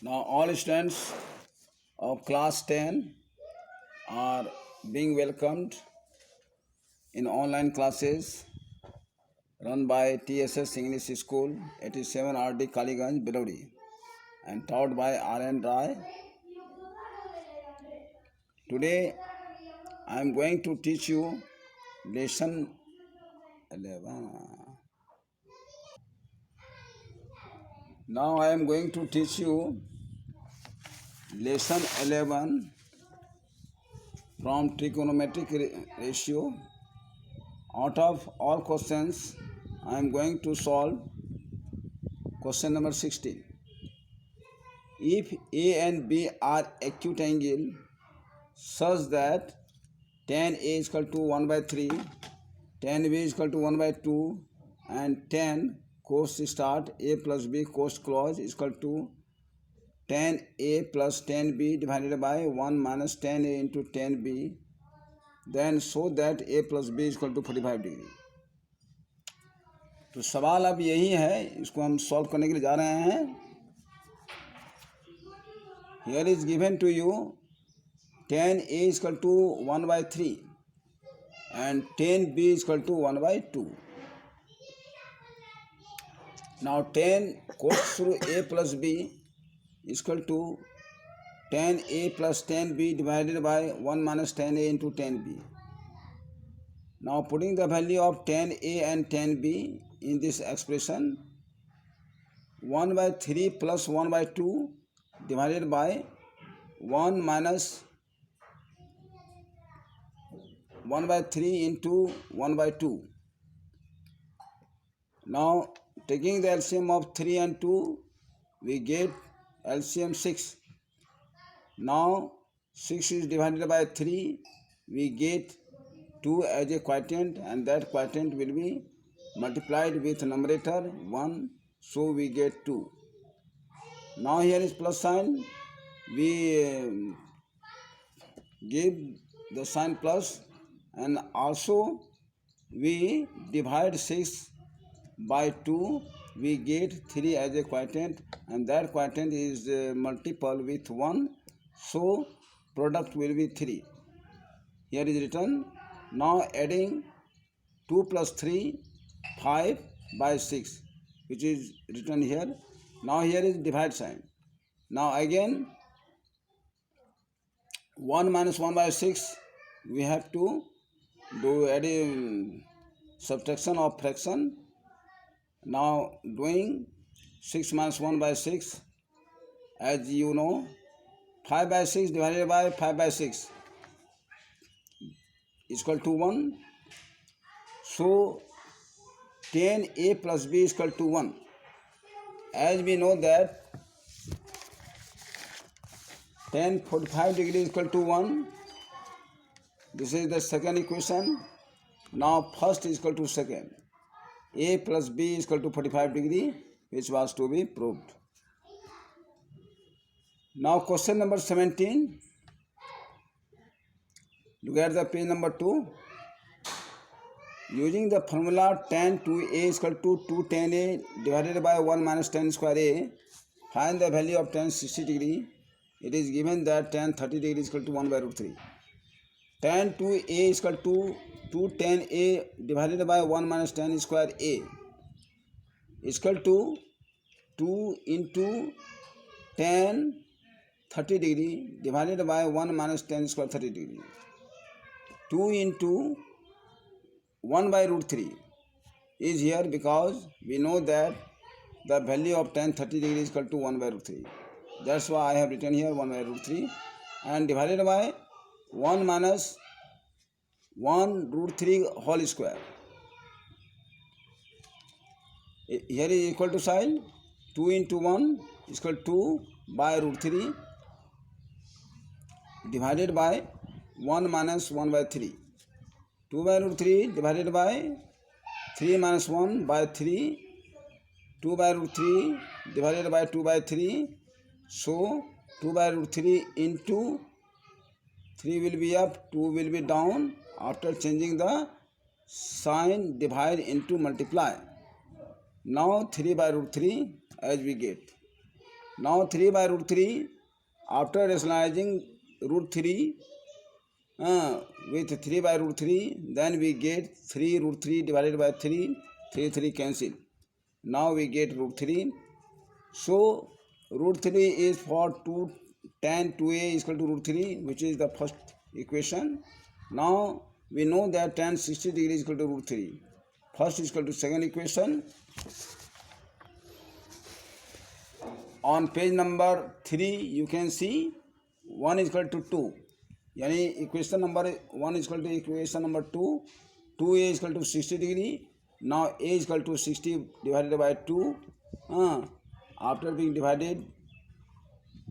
Now all students of class 10 are being welcomed in online classes run by TSS English School 87 RD Kaliganj, Birodi, and taught by R.N. Rai. Today I am going to teach you lesson 11. Now I am going to teach you lesson 11 from trigonometric ratio. Out of all questions, I am going to solve question number 16. If A and B are acute angle such that tan A is equal to 1 by 3, tan B is equal to 1 by 2, and tan cos start A plus B cos close is equal to tan A plus tan B divided by 1 minus tan A into tan B, then show that A plus B is equal to 45 degree. तो सवाल अब यही है, इसको हम solve करने के लिए जा रहे हैं. Here is given to you tan A is equal to 1 by 3 and tan B is equal to 1 by 2. Now tan cos through A plus B is equal to tan A plus tan B divided by 1 minus tan A into tan B. Now putting the value of tan A and tan B in this expression, 1 by 3 plus 1 by 2 divided by 1 minus 1 by 3 into 1 by 2. Now taking the LCM of 3 and 2, we get LCM 6. Now 6 is divided by 3, we get 2 as a quotient, and that quotient will be multiplied with numerator 1, so we get 2. Now here is plus sign, we give the sign plus, and also we divide 6 by 2, we get 3 as a quotient, and that quotient is multiple with 1, so product will be 3. Here is written. Now adding 2 plus 3, 5 by 6, which is written here. Now here is divide sign. Now again 1 minus 1 by 6, we have to do adding subtraction of fraction. Now doing 6 minus 1 by 6, as you know, 5 by 6 divided by 5 by 6 is equal to 1. So tan A plus B is equal to 1. As we know that tan 45 degree is equal to 1. This is the second equation. Now first is equal to second. A plus B is equal to 45 degree, which was to be proved. Now question number 17. Look at the page number 2. Using the formula tan 2A is equal to 2 tan A divided by 1 minus tan square A, find the value of tan 60 degree. It is given that tan 30 degree is equal to 1 by root 3. Tan 2A is equal to 2 tan A divided by 1 minus tan square A is equal to 2 into tan 30 degree divided by 1 minus tan square 30 degree. 2 into 1 by root 3 is here because we know that the value of tan 30 degree is equal to 1 by root 3. That's why I have written here 1 by root 3, and divided by 1 minus 1 root 3 whole square. Here is equal to sign. 2 into 1 is equal to 2 by root 3 divided by 1 minus 1 by 3. 2 by root 3 divided by 3 minus 1 by 3. 2 by root 3 divided by 2 by 3. So 2 by root 3 into 3 will be up, 2 will be down. After changing the sign, divide into multiply. Now 3 by root 3 as we get. Now 3 by root 3, after rationalizing root 3 with 3 by root 3, then we get 3 root 3 divided by 3, 3 cancel. Now we get root 3. So root 3 is for 2, tan 2a is equal to root 3, which is the first equation. Now we know that tan 60 degree is equal to root 3. First is equal to second equation. On page number 3 you can see 1 is equal to 2. यानी equation number 1 is equal to equation number 2. 2a is equal to 60 degree. Now a is equal to 60 divided by 2. After being divided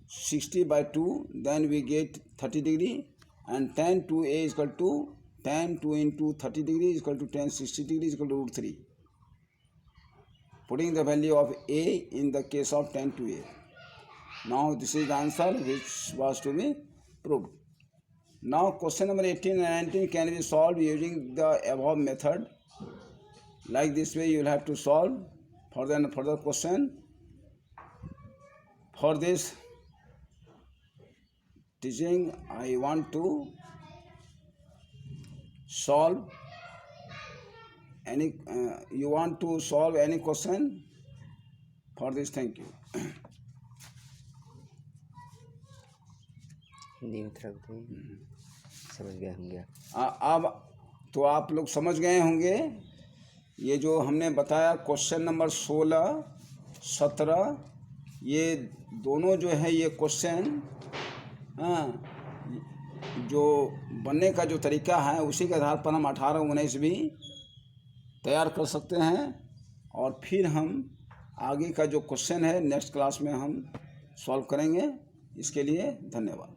60 by 2, then we get 30 degree, and tan 2a is equal to tan 2 into 30 degree is equal to tan 60 degree is equal to root 3. Putting the value of a in the case of tan 2a. Now this is the answer which was to be proved. Now question number 18 and 19 can be solved using the above method. Like this way you will have to solve further question. For this teaching I want to solve any you want to solve any question for this. Thank you. समझ गए होंगे अब तो आप लोग समझ गए होंगे ये जो हमने बताया क्वेश्चन नंबर 16, 17, ये दोनों जो है ये क्वेश्चन जो बनने का जो तरीका है उसी के आधार पर हम 18, 19 भी तैयार कर सकते हैं, और फिर हम आगे का जो क्वेश्चन है नेक्स्ट क्लास में हम सॉल्व करेंगे। इसके लिए धन्यवाद।